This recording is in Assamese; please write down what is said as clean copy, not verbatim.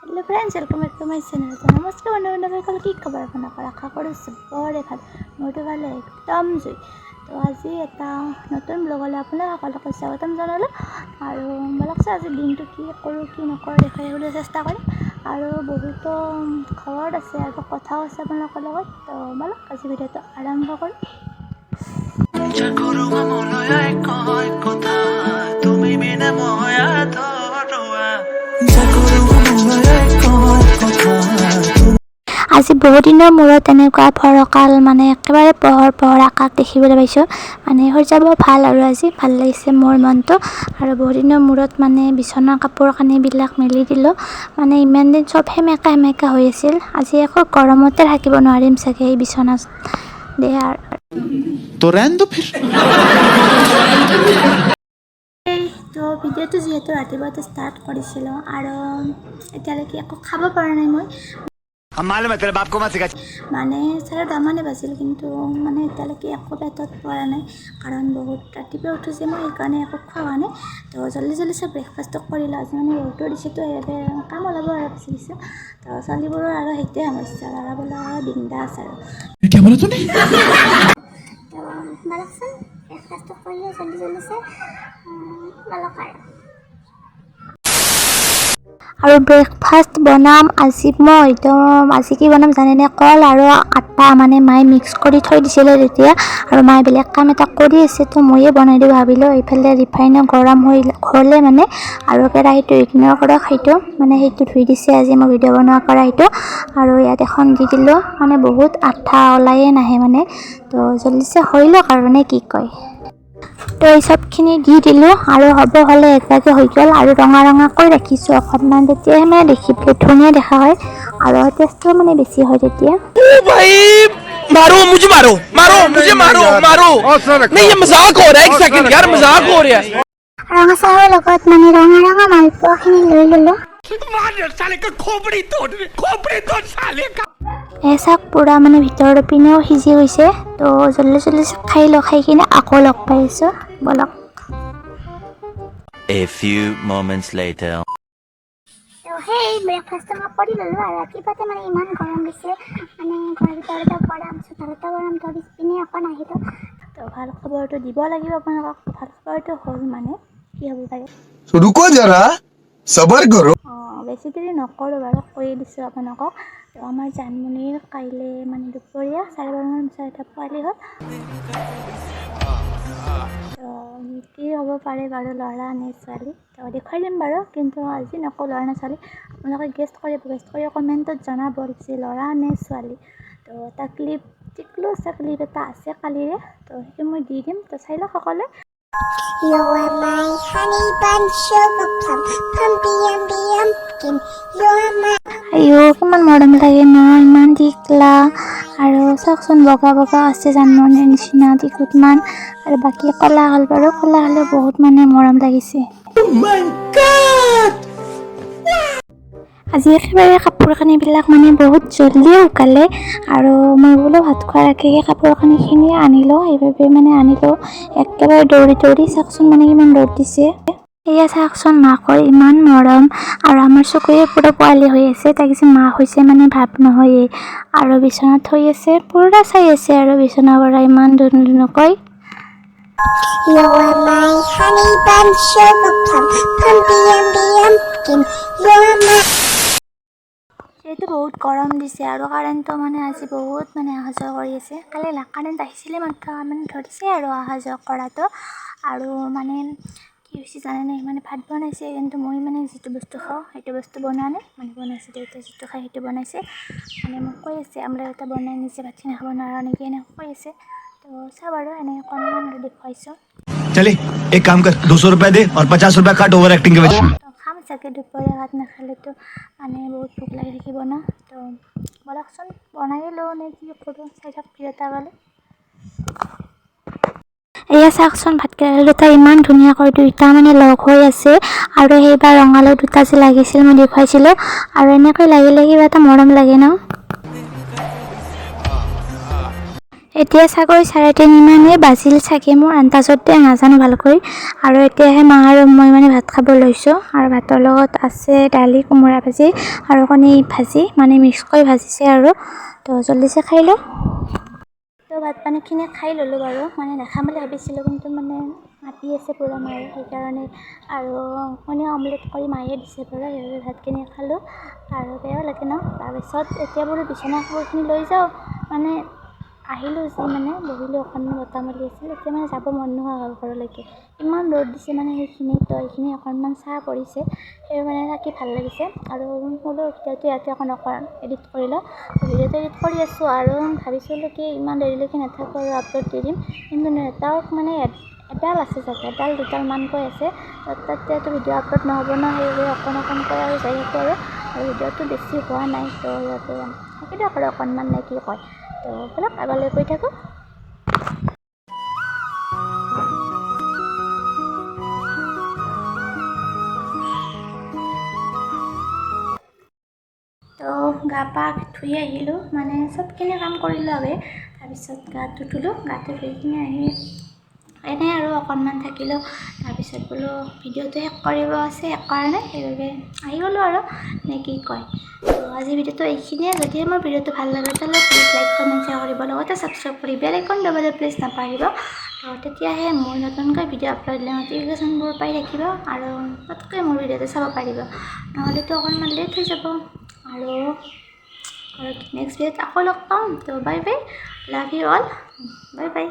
Hello friends, welcome back to my channel. तो नमस्कार बंधुबान्धवीসকল, কি খবৰ আপোনালোকৰ? আশা কৰোঁ চবৰে ভাল। মোৰতো ভালে, একদম জুই। তো আজি এটা নতুন ব্লগলৈ আপোনালোকক স্বাগতম জনালোঁ। আৰু বলকচোন আজি দিনটো কি কৰোঁ কি নকৰোঁ দেখাই আহিবলৈ চেষ্টা কৰিম। আৰু বহুতো খবৰ আছে আৰু কথাও আছে আপোনালোকৰ লগত। তো বলক আজি ভিডিঅ'টো আৰম্ভ কৰোঁ। আজি বহুত দিনৰ মূৰত এনেকুৱা ফৰকাল একেবাৰে পোহৰ আকাশ দেখিবলৈ পাইছোঁ। হৈ যাব ভাল আৰু আজি ভাল লাগিছে মোৰ মনটো। আৰু বহুত দিনৰ মূৰত বিচনাৰ কাপোৰ কানিবিলাক মেলি দিলোঁ। ইমান দিন চব সেমেকা হৈ আছিল। আজি আকৌ গৰমতে থাকিব নোৱাৰিম চাগে এই বিচনাত দেহাৰ। तो रहने दो फिर। তো ভিডিঅ'টো যিহেতু ৰাতিপুৱাতে ষ্টাৰ্ট কৰিছিলোঁ আৰু এতিয়ালৈকে একো খাব পৰা নাই মই। চাৰে 10 বাজিল, কিন্তু এতিয়ালৈকে একো পেটত পৰা নাই, কাৰণ বহুত ৰাতিপুৱা উঠোঁ যে মই, সেইকাৰণে একো খোৱা নাই। তো জল্দি চব ব্ৰেকফাষ্টটো কৰিলোঁ। আজি ৰ'দটো দিছেতো, সেইবাবে কাম ওলাব আৰু পিছে। তো ছোৱালীবোৰৰ আৰু সেইটোৱে সমস্যা, ল'ৰাবোৰৰ আৰু বিন্দাছ আৰু। ব্ৰেকফাষ্টটো কৰিলোঁ জল্দি আৰু ব্ৰেকফাষ্ট বনাম আজি মই। তো আজি কি বনাম জানেনে? কল আৰু আটা মায়ে মিক্স কৰি থৈ দিছিলে তেতিয়া, আৰু মায়ে বেলেগ কাম এটা কৰি আছে, তো ময়ে বনাই দিওঁ ভাবিলোঁ। এইফালে ৰিফাইনো গৰম হ'লে আৰু কেৰাহীটো ইগন'ৰ কৰক, সেইটো ধুই দিছে আজি মই ভিডিঅ' বনোৱা কেৰাহীটো। আৰু ইয়াত এখন দি দিলোঁ, বহুত আঠা ওলায়ে নাহে তো জল্দি হৈ লওক আৰু নে কি কয়। তো এই চবখিনি দি দিলোঁ, আৰু হ'লে একেলগে হৈ গ'ল। আৰু ৰঙা ৰাখিছোঁ অকণমান, তেতিয়াহে দেখিবলৈ ধুনীয়া দেখা হয়, আৰু টেষ্টটো বেছি হয় তেতিয়া। मारो मुझे मारो नहीं, ये मजाक हो रहा है। एक सेकंड यार, मजाक हो रहा है। ৰঙা চাহৰ লগত ৰঙা মালপোৱাখিনি লৈ ল'লোঁ। साले का खोपड़ी तोड़ साले का। চাওক পূৰা ভিতৰৰ পিনেও সিজি গৈছে। তো জল্দি খাই কিনে আকৌ লগ পাইছোঁ, বলক। A few moments later. তো সেই ব্ৰেকফাষ্টটো মই কৰি ল'লোঁ, আৰু ৰাতিপুৱাতে ইমান গৰম দিছে, ঘৰৰ ভিতৰতে গৰম, চোতালতে গৰম, তো পিছপিনে অকণ আহিলোঁ। তো ভাল খবৰটো দিব লাগিব আপোনালোকক। ভাল খবৰটো হ'ল কি হ'ব পাৰে। रुको जरा सबर करो। বেছি দেৰি নকৰোঁ বাৰু, কৈ দিছোঁ আপোনালোকক। তো আমাৰ জানমণিৰ কাইলৈ দুপৰীয়া 12:30 পোৱালি হ'ল। তো কি হ'ব পাৰে বাৰু, ল'ৰা নে ছোৱালী? তো দেখুৱাই দিম বাৰু, কিন্তু আজি নকওঁ ল'ৰা নে ছোৱালী। আপোনালোকে গেষ্ট কৰি কমেণ্টত জনাব যে ল'ৰা নে ছোৱালী। তো এটা ক্লিপ এটা আছে কালিৰে, তো সেইটো মই দি দিম। তো চাই লওক সকলোৱে। You are my honey bun, sugar plum, pumpkin. You are my... কিমান মৰম লাগে ন, ইমান টিকলা। আৰু চাওকচোন বগা আছে জানমনিৰ নিচিনা টিকুটমান, আৰু বাকী ক'লা হ'ল বাৰু। ক'লা হ'লেও বহুত মৰম লাগিছে। আজি একেবাৰে কাপোৰ কানিবিলাক বহুত জলদিয়ে শুকালে, আৰু মই বোলো ভাত খোৱাৰ আগে কাপোৰ কানিখিনি আনিলোঁ। সেইবাবে আনিলোঁ একেবাৰে দৌৰি চাওকচোন কিমান ৰ'দ দিছে। এয়া চাওকচোন, মাকৰ ইমান মৰম, আৰু আমাৰ চকুৰে পুৰা পোৱালি হৈ আছে। তাক যে মা হৈছে ভাৱ নহয়েই। আৰু বিচনাত থৈ আছে, পুৰা চাই আছে আৰু বিচনাৰ পৰা ইমান ধুনীয়াকৈ। You are my honey bun, sugar plum, pumpkin. You are my... যিহেতু বহুত গৰম দিছে, আৰু কাৰেণ্টটো আজি বহুত অহা যোৱা কৰি আছে। কালি কাৰেণ্ট আহিছিলে মাত্ৰ ধৰিছে আৰু অহা যোৱা কৰাটো। আৰু কি হৈছে জানেনে, ভাত বনাইছে, কিন্তু মই যিটো বস্তু খাওঁ সেইটো বস্তু বনোৱা নাই। বনাইছে দেউতাই, যিটো খাই সেইটো বনাইছে। মোক কৈ আছে আমলেট এটা বনাই নিছে, ভাতখিনি খাব নোৱাৰা নেকি, এনেকৈ কৈ আছে। তো চাওঁ বাৰু, এনেকৈ অকণমান দেখুৱাইছোঁ। चले एक काम कर, 200 रुपए दे और 50 रुपए काट ओवर एक्टिंग के वजह। তো খাম চাগে দুপৰীয়া, ভাত নাখালেতো বহুত ভোক লাগি থাকিব ন। তো বলকচোন বনাই লওঁ নে কি কৰোঁ, চাই থাক ভিডিঅ'টা গ'লে। এয়া চাওকচোন, ভাতকেৰেলা দুটা ইমান ধুনীয়াকৈ দুইটা লগ হৈ আছে। আৰু সেইবাৰ ৰঙালাও দুটা যে লাগিছিল মই দেখুৱাইছিলোঁ, আৰু এনেকৈ লাগিলে কিবা এটা মৰম লাগে ন। এতিয়া চাগৈ 3:30 মানে বাজিল চাগে, মোৰ আন্দাজতে নাজানো ভালকৈ। আৰু এতিয়াহে মা আৰু মই মানে ভাত খাব লৈছোঁ। আৰু ভাতৰ লগত আছে দালি, কোমোৰা ভাজি আৰু কণী ভাজি, মানে মিক্স কৰি ভাজিছে আৰু। তো জল্দিছে খাই লওঁ। তো ভাত পানীখিনি খাই ল'লোঁ বাৰু, মানে নাখাম বুলি ভাবিছিলোঁ, কিন্তু মানে মাতি আছে পূৰা মায়ে, সেইকাৰণে। আৰু কণী অমলেট কৰি মায়ে দিছে বাৰু, সেইবাবে ভাতখিনি খালোঁ। আৰু বেয়াও লাগে ন। তাৰপিছত এতিয়া বোলো বিচনা কাপোৰখিনি লৈ যাওঁ, মানে আহিলোঁ যি মানে বহিলোঁ, অকণমান বতাহ মাৰি আছিল। এতিয়া মানে যাব মন নোহোৱা হ'ল ঘৰলৈকে, ইমান ৰ'দ দিছে মানে সেইখিনি। তো এইখিনি অকণমান ছাঁ পৰিছে, সেইবাবে মানে থাকি ভাল লাগিছে। আৰু বোলো ভিডিঅ'টো ইয়াতে অকণ এডিট কৰি লওঁ। ভিডিঅ'টো এডিট কৰি আছোঁ আৰু ভাবিছিলোঁ কি ইমান দেৰিলৈকে নাথাকোঁ আৰু আপলোড দি দিম, কিন্তু নেটৱৰ্ক মানে এডাল আছে চাগে, এডাল দুডালমানকৈ আছে। তাতেতো ভিডিঅ' আপলোড নহ'ব ন, সেইবাবে অকণকৈ আৰু যাই থাকোঁ আৰু ভিডিঅ'টো বেছি হোৱা নাই। তো ইয়াতে থাকি দিয়ক আৰু অকণমান, নে কি কয়। তো ব'লক আগলৈ গৈ থাকোঁ। তো গা পা ধুই আহিলোঁ, মানে চবখিনি কাম কৰিলোঁ আগে। তাৰপিছত গাটো ধুলোঁ, গাটো ধুই কিনে আহি এনেই আৰু অকণমান থাকিলোঁ। তাৰপিছত বোলো ভিডিঅ'টো শেষ কৰিব আছে, শেষ কৰা নাই, সেইবাবে আহি গ'লোঁ আৰু, নে কি কয়। তো আজি ভিডিঅ'টো এইখিনিয়ে। যদিহে মোৰ ভিডিঅ'টো ভাল লাগে তেতিয়াহ'লে প্লিজ লাইক, কমেণ্ট, শ্বেয়াৰ কৰিব, লগতে ছাবস্ক্ৰাইব কৰি বেল আইকন দবাবলৈ প্লিজ নাপাহৰিব। তো তেতিয়াহে মোৰ নতুনকৈ ভিডিঅ' আপলোড দিলে নটিফিকেশ্যনবোৰ পাই থাকিব আৰু তাতকৈ মোৰ ভিডিঅ'টো চাব পাৰিব। নহ'লেতো অকণমান লেট হৈ যাব। আৰু নেক্সট ভিডিঅ'ত আকৌ লগ পাম। তো bye bye, love you all, bye bye.